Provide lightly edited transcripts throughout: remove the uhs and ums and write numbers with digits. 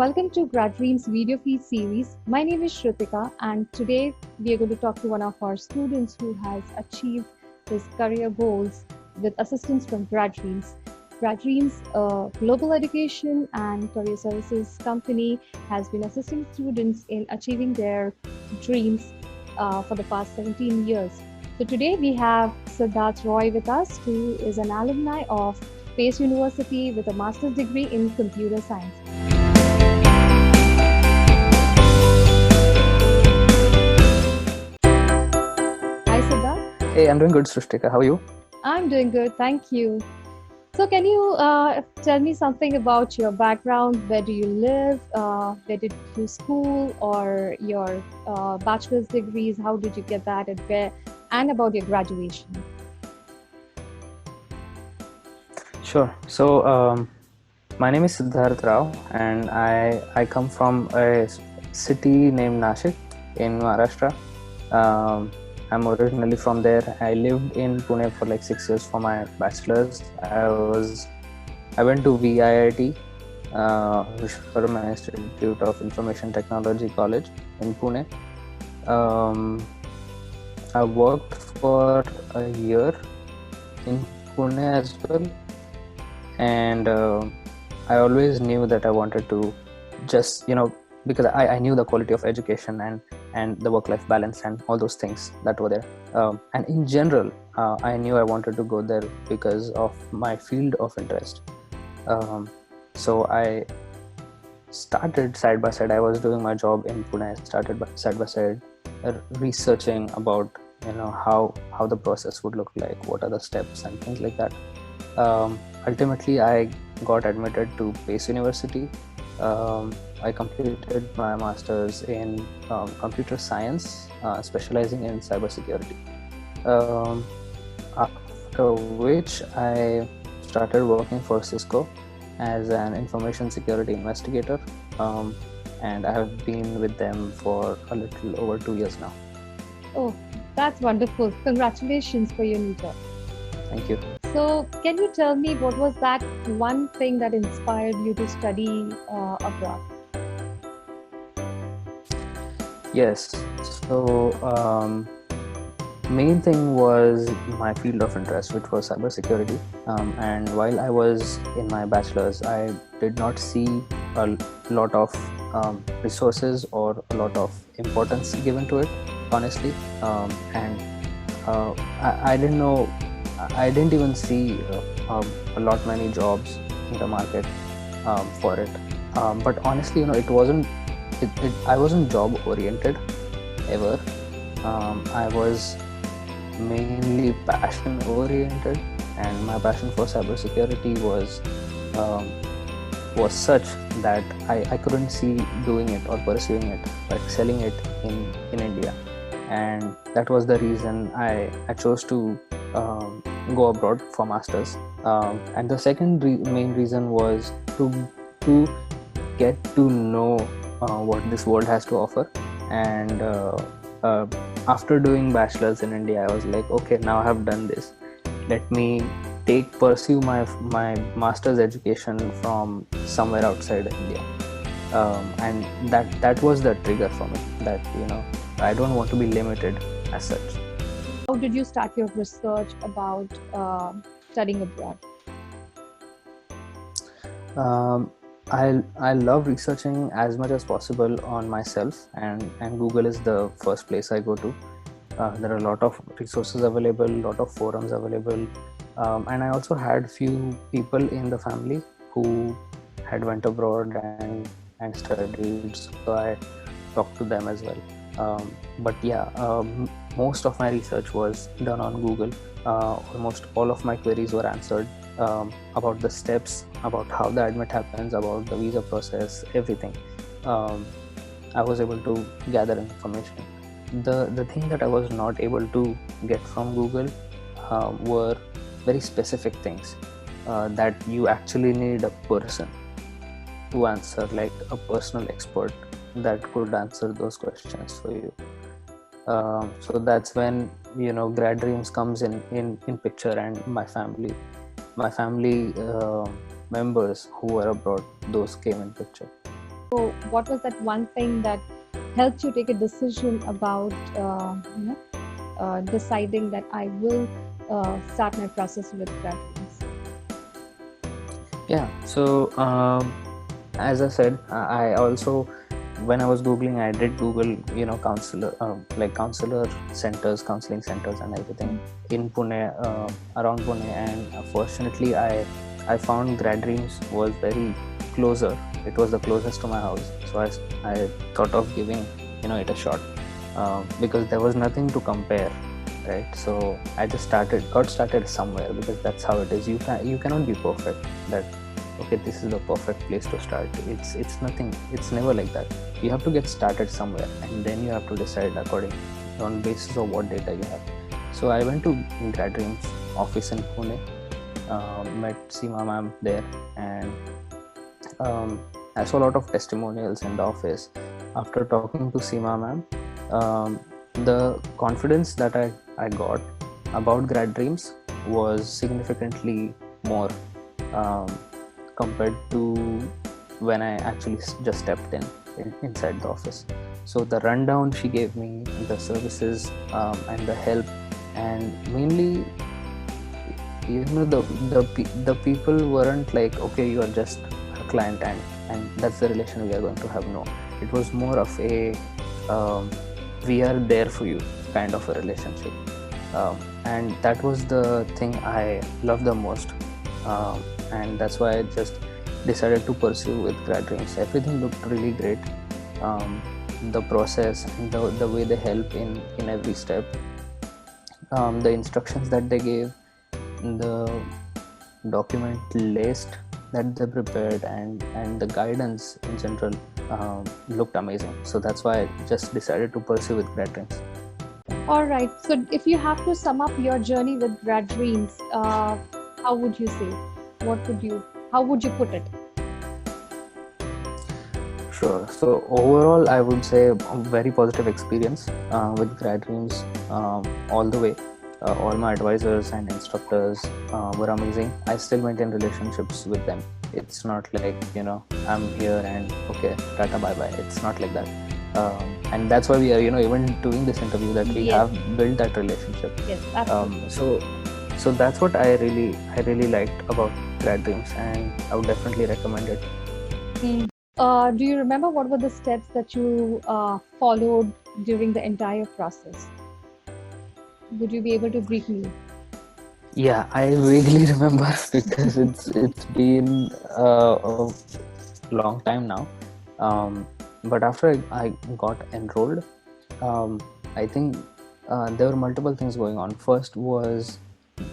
welcome to Grad Dreams video feed series. My name is Shrutika, and today we are going to talk to one of our students who has achieved his career goals with assistance from Grad Dreams. Grad Dreams, a global education and career services company, has been assisting students in achieving their dreams for the past 17 years. So today we have Siddharth Roy with us, who is an alumni of Pace University with a master's degree in computer science. Hi Siddharth. Hey, I'm doing good, Srishtika. How are you? I'm doing good, thank you. So can you tell me something about your background? Where do you live? Where did you school, or your bachelor's degrees? How did you get that, and where? And about your graduation. Sure. So, my name is Siddharth Rao, and I come from a city named Nashik in Maharashtra. I'm originally from there. I lived in Pune for like 6 years for my bachelor's. I went to VIIT, Vishwakarma Institute of Information Technology College in Pune. I worked for a year in Pune as well, and I always knew that I wanted to just, because I knew the quality of education and the work-life balance and all those things that were there. And in general, I knew I wanted to go there because of my field of interest. So I started side by side. I was doing my job in Pune. I started side by side researching about how the process would look like, what are the steps and things like that. Ultimately, I got admitted to Pace University. I completed my master's in computer science, specializing in cybersecurity. After which I started working for Cisco as an information security investigator, and I have been with them for a little over 2 years now. Oh, that's wonderful. Congratulations for your new job. Thank you. So, can you tell me what was that one thing that inspired you to study abroad? Yes. So, main thing was my field of interest, which was cybersecurity. And while I was in my bachelor's, I did not see a lot of resources or a lot of importance given to it, honestly. And I didn't know. I didn't even see a lot many jobs in the market for it. But honestly, it wasn't. I wasn't job oriented ever. I was mainly passion oriented, and my passion for cybersecurity was such that I couldn't see doing it or pursuing it or excelling it in India, and that was the reason I chose to go abroad for masters. And the second main reason was to get to know what this world has to offer. And after doing bachelor's in India, I was like, okay, now I have done this. Let me pursue my master's education from somewhere outside India. And that was the trigger for me, that I don't want to be limited as such. How did you start your research about studying abroad? I love researching as much as possible on myself, and Google is the first place I go to. There are a lot of resources available, a lot of forums available, and I also had few people in the family who had went abroad and studied, so I talked to them as well. But yeah, most of my research was done on Google. Almost all of my queries were answered about the steps, about how the admit happens, about the visa process, everything. I was able to gather information. The thing that I was not able to get from Google were very specific things that you actually need a person to answer, like a personal expert that could answer those questions for you. So that's when Grad Dreams comes in picture, and my family members who were abroad, those came in picture. So, what was that one thing that helped you take a decision about, deciding that I will start my process with GradReams? Yeah. So as I said, I also, when I was Googling, I did Google, counselor centers, counseling centers, and everything in Pune, around Pune, and fortunately, I found GradReams was very closer. It was the closest to my house, so I thought of giving it a shot, because there was nothing to compare, right? So I just got started somewhere, because that's how it is. You cannot be perfect. That okay, this is the perfect place to start. It's nothing. It's never like that. You have to get started somewhere, and then you have to decide according on basis of what data you have. So I went to GradReams office in Pune, met Seema ma'am there, and I saw a lot of testimonials in the office. After talking to Seema ma'am, the confidence that I got about GradReams was significantly more, compared to when I actually just stepped inside the office. So the rundown she gave me, the services, and the help, and mainly, the people weren't like, okay, you are just a client, and that's the relation we are going to have. No, it was more of a we are there for you kind of a relationship, and that was the thing I loved the most, and that's why I just decided to pursue with GradReams. Everything looked really great, the process and the way they help in every step, the instructions that they gave, the document list that they prepared, and the guidance in general looked amazing. So that's why I just decided to pursue with GradReams. All right. So, if you have to sum up your journey with GradReams, how would you say? How would you put it? Sure. So overall, I would say a very positive experience with GradReams all the way. All my advisors and instructors were amazing. I still maintain relationships with them. It's not like, I'm here and okay, tata, bye bye. It's not like that. And that's why we are, even doing this interview, that we Yes. have built that relationship. Yes, absolutely. So that's what I really liked about GradReams, and I would definitely recommend it. Do you remember what were the steps that you followed during the entire process? Would you be able to brief me? Yeah, I vaguely remember because it's been a long time now. But after I got enrolled, I think there were multiple things going on. First was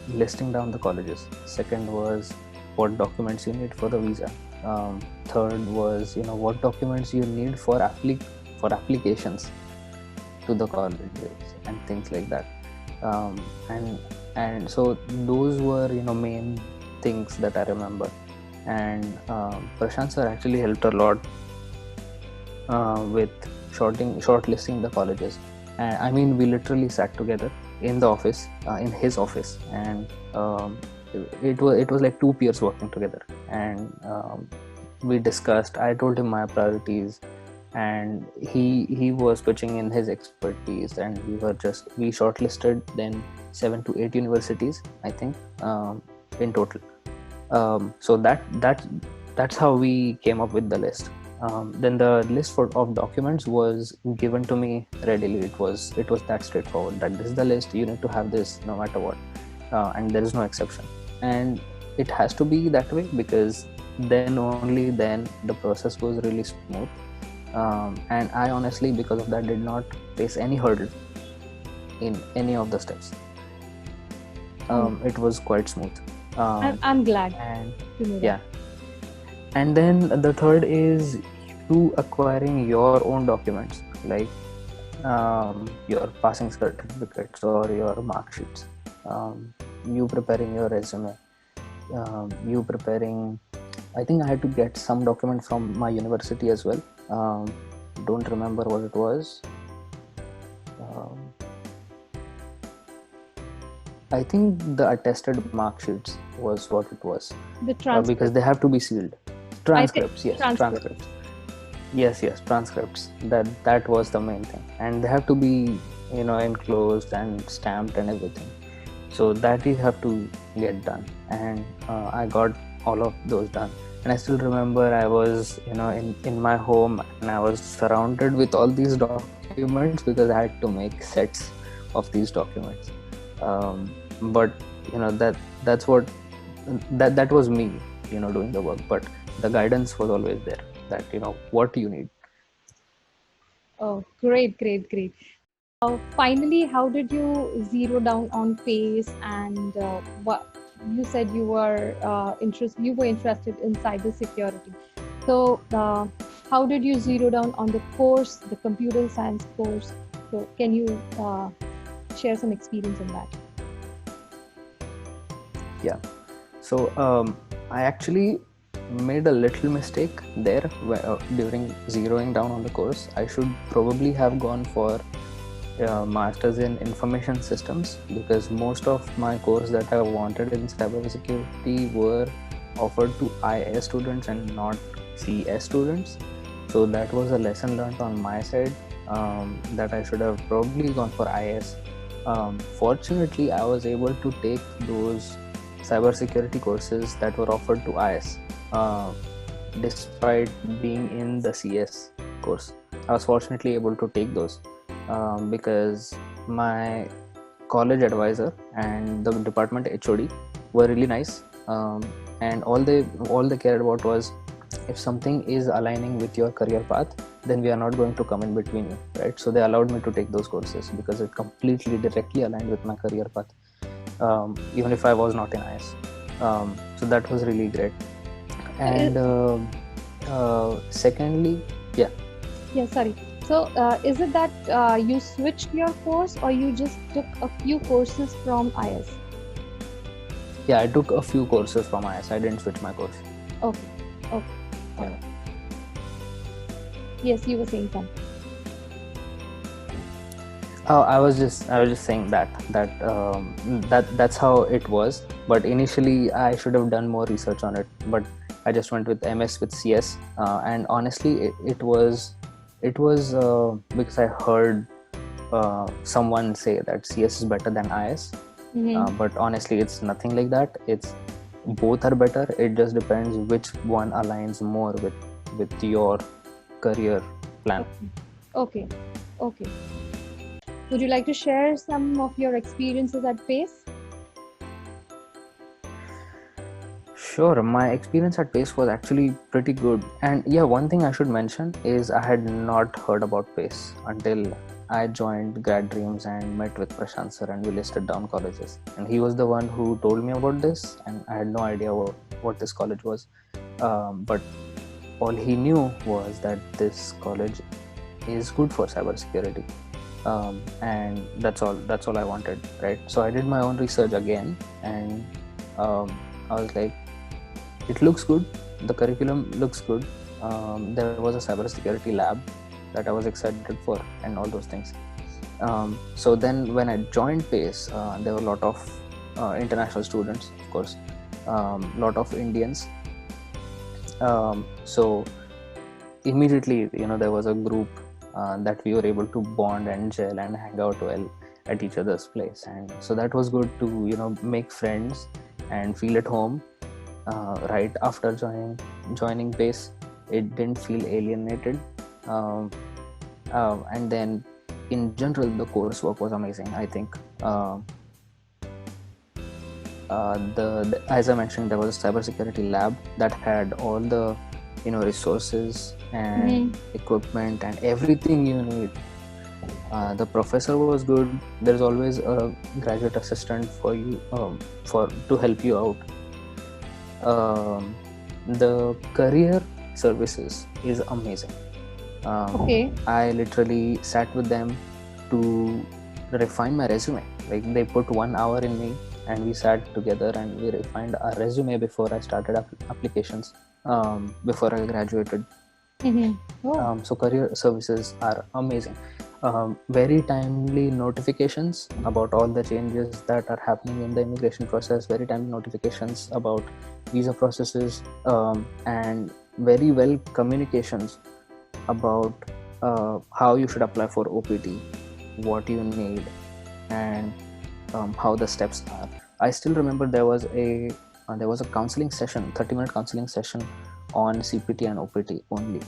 listing down the colleges. Second was what documents you need for the visa. Third was what documents you need for applications to the colleges and things like that. And so those were main things that I remember. And Prashant sir actually helped a lot with shortlisting the colleges. And I mean, we literally sat together in the office, in his office, and it was like two peers working together, and we discussed. I told him my priorities, and he was pitching in his expertise, and we shortlisted then 7 to 8 universities, I think, in total. So that's how we came up with the list. Then the list of documents was given to me readily. It was that straightforward, that this is the list, you need to have this no matter what, and there is no exception. And it has to be that way, because only then the process goes really smooth. And I honestly, because of that, did not face any hurdle in any of the steps. It was quite smooth. I'm glad And to know that. yeah. And then the third is you acquiring your own documents, like your passing certificates or your mark sheets, you preparing your resume, you preparing, I think I had to get some document from my university as well. Don't remember what it was. I think the attested mark sheets was what it was. The transcript. Because they have to be sealed. Transcripts, yes, transcripts. transcripts. Yes, transcripts. That was the main thing, and they have to be, enclosed and stamped and everything. So that you have to get done, and I got all of those done. And I still remember I was, in my home, and I was surrounded with all these documents because I had to make sets of these documents. But that's what that was me, doing the work. But the guidance was always there, that what you need. Oh, great, great, great. Finally, how did you zero down on pace and what you said you were interested in cybersecurity. So, how did you zero down on the course, the computer science course? So, can you share some experience in that? Yeah. So I actually made a little mistake there during zeroing down on the course. I should probably have gone for masters in information systems, because most of my course that I wanted in cybersecurity were offered to IS students and not CS students. So that was a lesson learned on my side, that I should have probably gone for IS. Fortunately, I was able to take those cybersecurity courses that were offered to IS, despite being in the CS course. I was fortunately able to take those, because my college advisor and the department HOD were really nice, and all they cared about was, if something is aligning with your career path, then we are not going to come in between you, right? So they allowed me to take those courses because it completely directly aligned with my career path, even if I was not in IS. So that was really great. And secondly, yeah. Sorry. So, is it that you switched your course or you just took a few courses from IS? Yeah, I took a few courses from IS. I didn't switch my course. Okay. Yeah. Yes, you were saying something. I was just saying that's how it was. But initially, I should have done more research on it. But I just went with MS with CS, and honestly, it was because I heard someone say that CS is better than IS. But honestly, it's nothing like that. It's both are better. It just depends which one aligns more with your career plan. Okay. Would you like to share some of your experiences at PACE? Sure, my experience at PACE was actually pretty good. And yeah, one thing I should mention is I had not heard about PACE until I joined Grad Dreams and met with Prashant sir, and we listed down colleges. And he was the one who told me about this, and I had no idea what this college was. But all he knew was that this college is good for cybersecurity. And that's all I wanted, right? So I did my own research again, and I was like, it looks good, the curriculum looks good. There was a cybersecurity lab that I was excited for, and all those things. So then when I joined PACE, there were a lot of international students, of course, lot of Indians. So immediately, there was a group that we were able to bond and gel and hang out well at each other's place. And so that was good to make friends and feel at home. Right after joining PACE, it didn't feel alienated. And then in general, the coursework was amazing, I think. As I mentioned, there was a cybersecurity lab that had all the resources and equipment and everything you need. The professor was good. There's always a graduate assistant for you to help you out. The career services is amazing. I literally sat with them to refine my resume. Like, they put 1 hour in me, and we sat together and we refined our resume before I started applications, before I graduated. So career services are amazing. Very timely notifications about all the changes that are happening in the immigration process, very timely notifications about visa processes, and very well communications about how you should apply for OPT, what you need, and how the steps are. I still remember there was a counseling session, 30-minute counseling session on CPT and OPT only.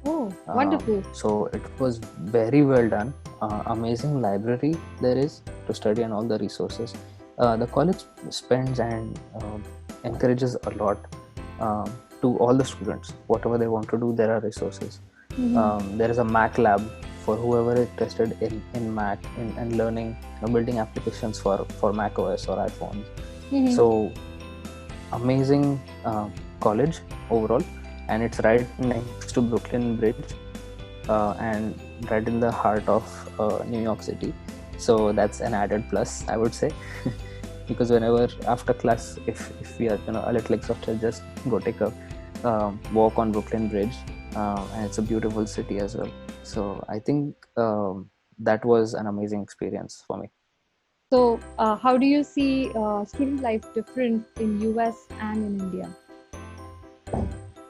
Oh, wonderful. So it was very well done. Amazing library there is to study and all the resources. The college spends and encourages a lot to all the students. Whatever they want to do, there are resources. There is a Mac lab for whoever is interested in Mac and learning, building applications for Mac OS or iPhones. So amazing college overall, and it's right next to Brooklyn Bridge and right in the heart of New York City. So that's an added plus, I would say. Because whenever after class, if we are a little exhausted, just go take a walk on Brooklyn Bridge, and it's a beautiful city as well. So I think that was an amazing experience for me. So, how do you see student life different in US and in India?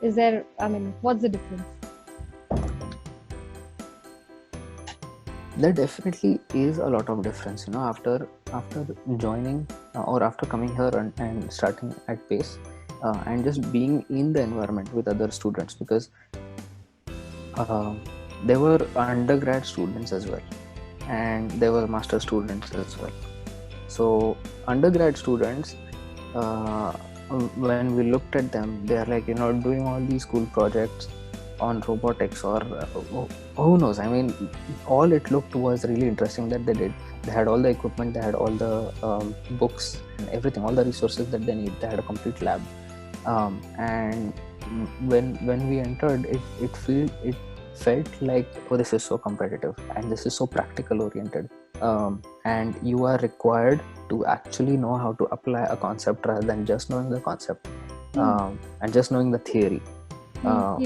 Is there, what's the difference? There definitely is a lot of difference, after joining or after coming here and starting at PACE and just being in the environment with other students, because there were undergrad students as well, and there were master students as well. So undergrad students, when we looked at them, they are like, doing all these cool projects on robotics or who knows. I mean, all it looked was really interesting that they did. They had all the equipment, they had all the books and everything, all the resources that they need. They had a complete lab, and when we entered, it felt like, oh, this is so competitive and this is so practical oriented, and you are required to actually know how to apply a concept rather than just knowing the concept and just knowing the theory,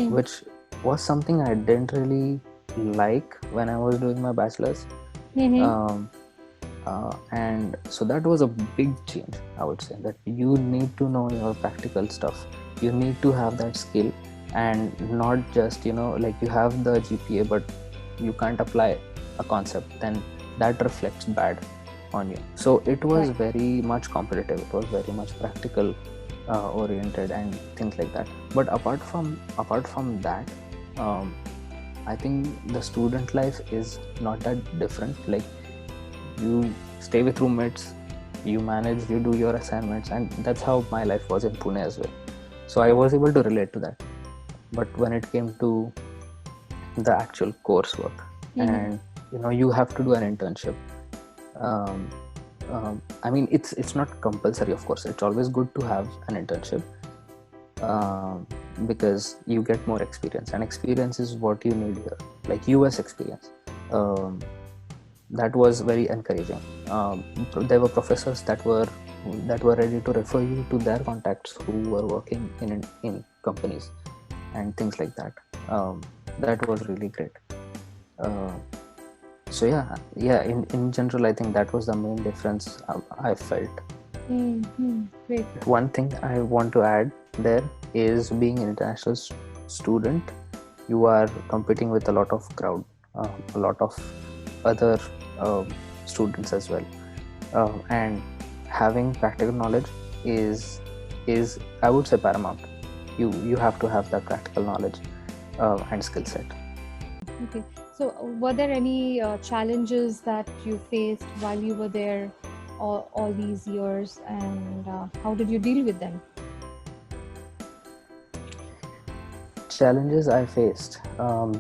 which was something I didn't really like when I was doing my bachelor's. And so that was a big change, I would say, that you need to know your practical stuff. You need to have that skill, and not just, like you have the GPA but you can't apply a concept, then that reflects bad on you. So it was very much competitive, it was very much practical oriented and things like that. But apart from that, I think the student life is not that different. Like, you stay with roommates, you manage, you do your assignments, and that's how my life was in Pune as well. So I was able to relate to that. But when it came to the actual coursework, and you have to do an internship, I mean, it's not compulsory, of course. It's always good to have an internship because you get more experience, and experience is what you need here, like US experience. That was very encouraging. There were professors that were ready to refer you to their contacts who were working in companies and things like that. That was really great. So in general, I think that was the main difference I felt. Great. One thing I want to add there is, being an international student, you are competing with a lot of crowd, a lot of other students as well, and having practical knowledge is I would say paramount. You have to have that practical knowledge and skill set. Okay, so were there any challenges that you faced while you were there all these years, and how did you deal with them? Challenges I faced,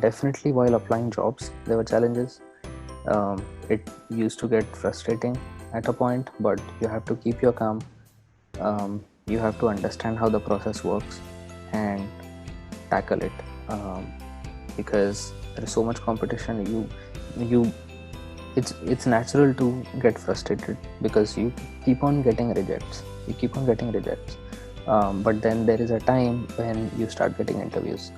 definitely while applying jobs, there were challenges. It used to get frustrating at a point, but you have to keep your calm. You have to understand how the process works and tackle it, because there is so much competition. It's natural to get frustrated because you keep on getting rejects. But then there is a time when you start getting interviews.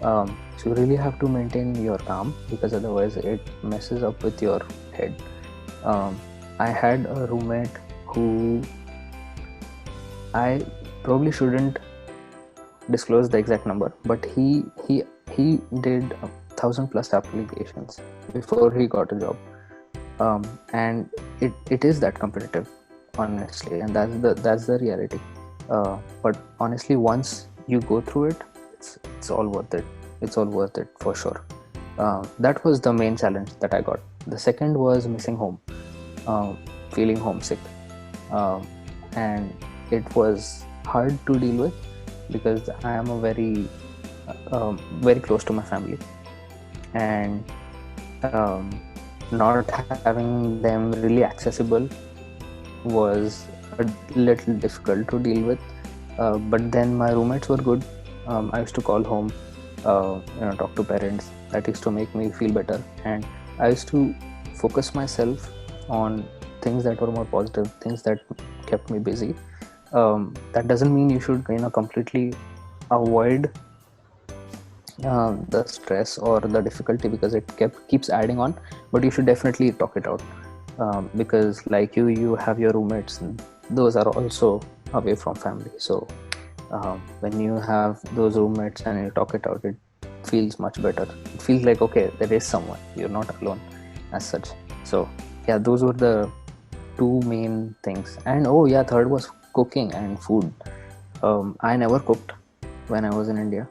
So you really have to maintain your calm, because otherwise it messes up with your head. I had a roommate who, I probably shouldn't disclose the exact number, but he he did 1,000+ applications before he got a job. And it is that competitive, honestly, and that's the reality. But honestly, once you go through it, it's all worth it. It's all worth it for sure. That was the main challenge that I got. The second was missing home, feeling homesick, and it was hard to deal with because I am a very close to my family, and not having them really accessible was a little difficult to deal with. But then my roommates were good. I used to call home, talk to parents. That used to make me feel better, and I used to focus myself on things that were more positive, things that kept me busy. That doesn't mean you should completely avoid the stress or the difficulty, because it keeps adding on, but you should definitely talk it out, because like you have your roommates, and those are also away from family. So when you have those roommates and you talk it out, it feels much better. It feels like, okay, there is someone, you're not alone as such. So yeah, those were the two main things. And oh yeah, third was cooking and food. I never cooked when I was in India,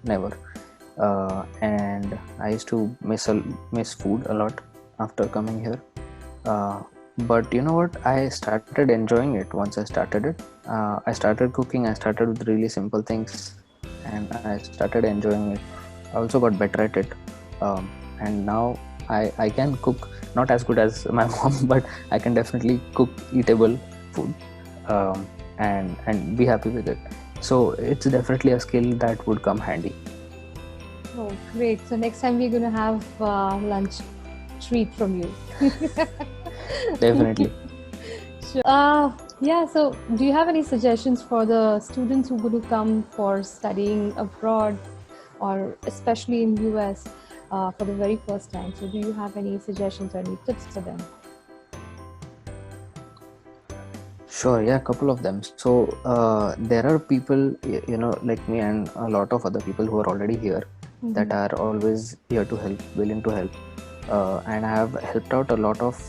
never. And I used to miss food a lot after coming here. But you know what? I started enjoying it once I started it. I started cooking. I started with really simple things, and I started enjoying it. I also got better at it, and now I can cook. Not as good as my mom, but I can definitely cook eatable food, and be happy with it. So it's definitely a skill that would come handy. Oh, great. So next time we're going to have lunch treat from you. Definitely. Sure. Yeah, so do you have any suggestions for the students who are going to come for studying abroad, or especially in US for the very first time? So do you have any suggestions or any tips for them? Sure, yeah, a couple of them. So there are people, like me and a lot of other people who are already here, that are always here to help, willing to help, and I have helped out a lot of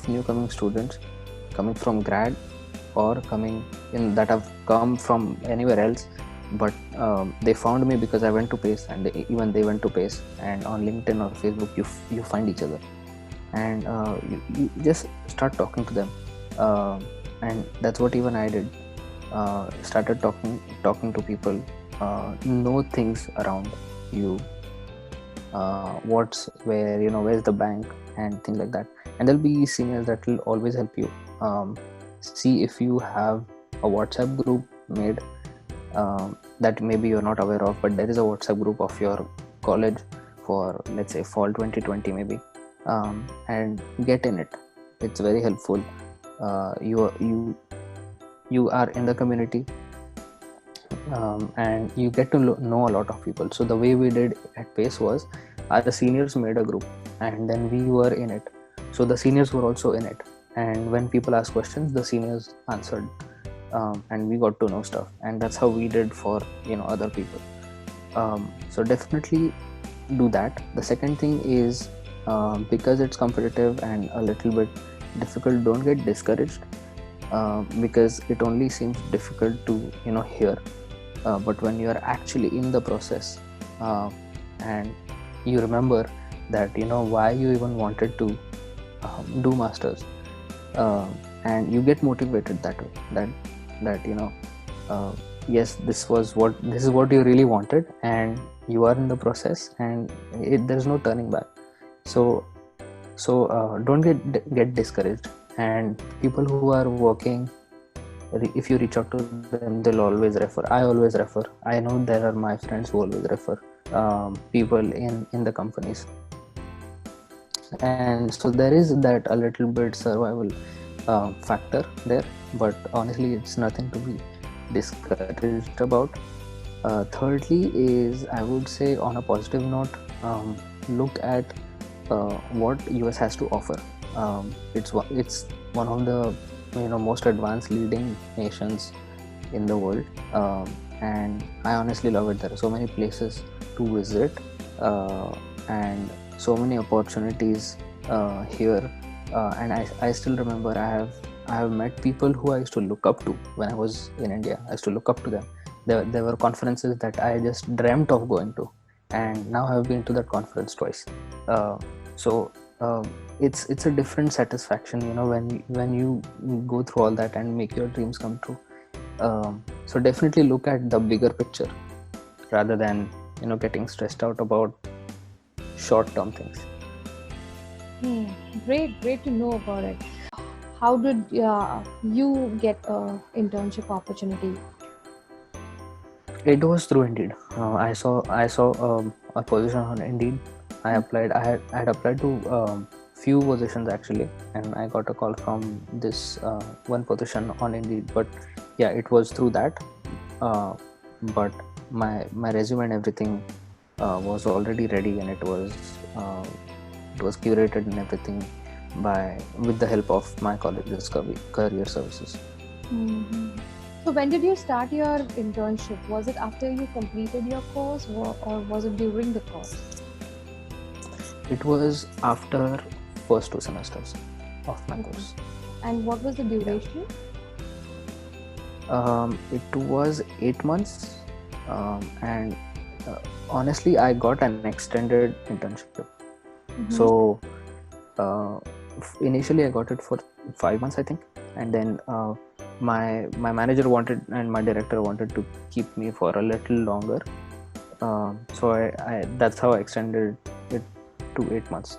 new coming students coming from grad, or coming in that have come from anywhere else, but they found me because I went to PACE, and they went to PACE, and on LinkedIn or Facebook you find each other, and you just start talking to them, and that's what even I did. Started talking to people, know things around you, where's the bank and things like that. And there'll be seniors that will always help you. See if you have a WhatsApp group made, that maybe you're not aware of, but there is a WhatsApp group of your college for, let's say, fall 2020 maybe, and get in it. It's very helpful. You are in the community, and you get to know a lot of people. So the way we did at PACE was, the seniors made a group, and then we were in it. So the seniors were also in it, and when people asked questions, the seniors answered, and we got to know stuff. And that's how we did for other people. So definitely do that. The second thing is, because it's competitive and a little bit difficult, don't get discouraged, because it only seems difficult to hear, but when you are actually in the process, and you remember that why you even wanted to do masters, and you get motivated that way, that yes, this is what you really wanted, and you are in the process, and there's no turning back. So don't get discouraged. And people who are working, if you reach out to them, they'll always refer. I always refer. I know there are my friends who always refer people in the companies, and so there is that a little bit survival factor there, but honestly it's nothing to be discouraged about. Thirdly is, I would say, on a positive note, look at what US has to offer. It's one of the most advanced leading nations in the world, and I honestly love it. There are so many places to visit, and so many opportunities here. And I still remember I have met people who I used to look up to when I was in India. I used to look up to them. There were conferences that I just dreamt of going to, and now I've been to that conference twice. So it's a different satisfaction, when you go through all that and make your dreams come true. So definitely look at the bigger picture rather than getting stressed out about short-term things. Great to know about it. How did you get a internship opportunity? It was through Indeed. I saw a position on Indeed. I applied. I had applied to few positions actually, and I got a call from this one position on Indeed. But yeah, it was through that. But my resume and everything was already ready, and it was curated and everything with the help of my college's career services. Mm-hmm. So when did you start your internship? Was it after you completed your course, or was it during the course? It was after first 2 semesters of my course. And what was the duration? It was 8 months, and honestly, I got an extended internship. Mm-hmm. So initially, I got it for 5 months, I think, and then my manager wanted and my director wanted to keep me for a little longer. So I that's how I extended it to 8 months.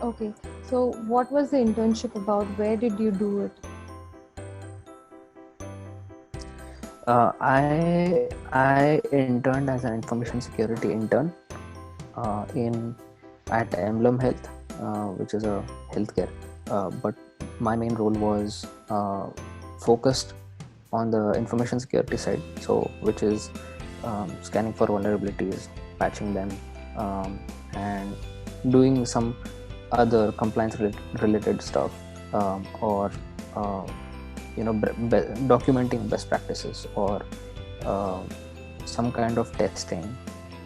Okay. So what was the internship about? Where did you do it? I interned as an information security intern at Emblem Health, which is a healthcare. But my main role was focused on the information security side, so which is scanning for vulnerabilities, patching them, and doing some other compliance related stuff, or documenting best practices, or some kind of testing,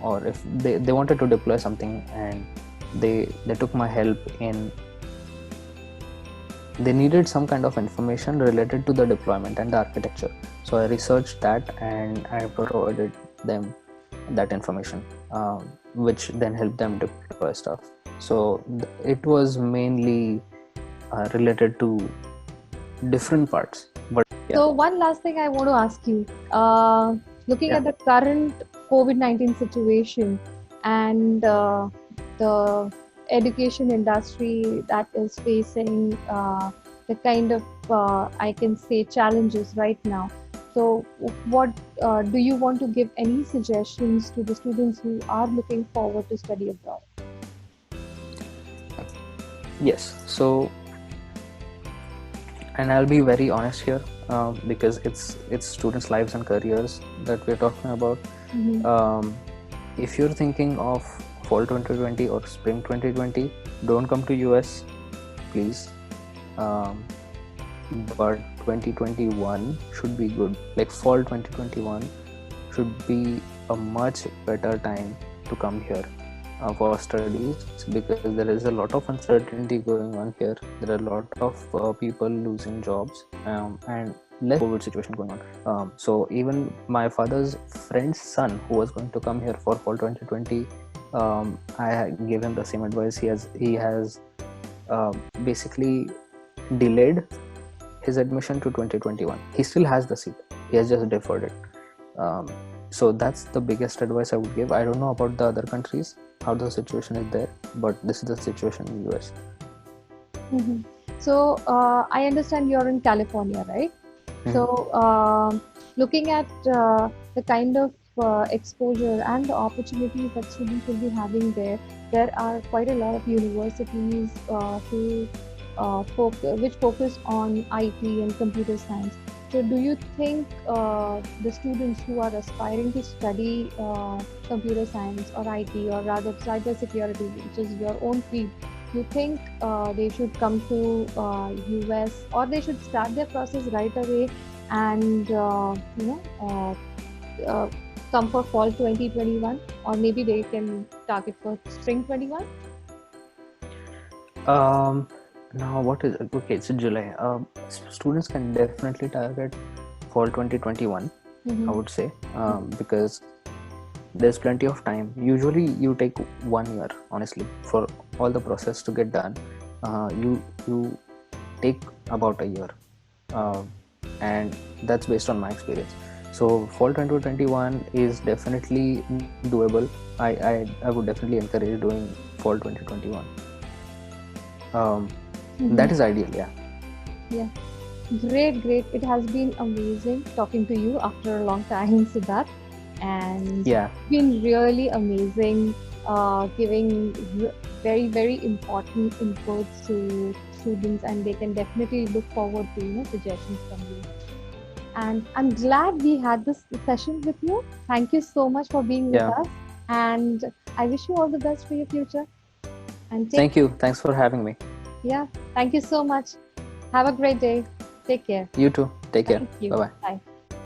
or if they wanted to deploy something and they took my help in, they needed some kind of information related to the deployment and the architecture. So I researched that and I provided them that information, which then helped them deploy stuff. So it was mainly related to different parts. But yeah. So one last thing I want to ask you, looking at the current COVID-19 situation and the education industry that is facing the kind of, I can say, challenges right now. So what do you want to give any suggestions to the students who are looking forward to study abroad? Yes. So, and I'll be very honest here, because it's students' lives and careers that we're talking about. Mm-hmm. If you're thinking of fall 2020 or spring 2020, don't come to US, please. But 2021 should be good. Like fall 2021 should be a much better time to come here for studies, because there is a lot of uncertainty going on here. There are a lot of people losing jobs, and less COVID situation going on. So even my father's friend's son, who was going to come here for fall 2020, I gave him the same advice. He has basically delayed his admission to 2021. He still has the seat. He has just deferred it. So that's the biggest advice I would give. I don't know about the other countries, how the situation is there, but this is the situation in the US. Mm-hmm. So I understand you're in California, right? Mm-hmm. So looking at the kind of exposure and the opportunities that students will be having there are quite a lot of universities which focus on IT and computer science. So do you think the students who are aspiring to study computer science or IT, or rather cyber security, which is your own field, you think they should come to US, or they should start their process right away and come for fall 2021, or maybe they can target for spring 21? Now what is okay? It's in July. Students can definitely target fall 2021. I would say because there's plenty of time. Usually, you take 1 year, honestly, for all the process to get done. You take about a year, and that's based on my experience. So fall 2021 is definitely doable. I would definitely encourage doing fall 2021. That is ideal, yeah. Yeah. Great. It has been amazing talking to you after a long time, Siddharth. And Yeah. it's been really amazing giving very important inputs to students, and they can definitely look forward to suggestions from you. And I'm glad we had this session with you. Thank you so much for being with us, and I wish you all the best for your future. And thank you. Thanks for having me. Yeah, thank you so much. Have a great day. Take care. You too. Take care. Thank you. Bye-bye. Bye.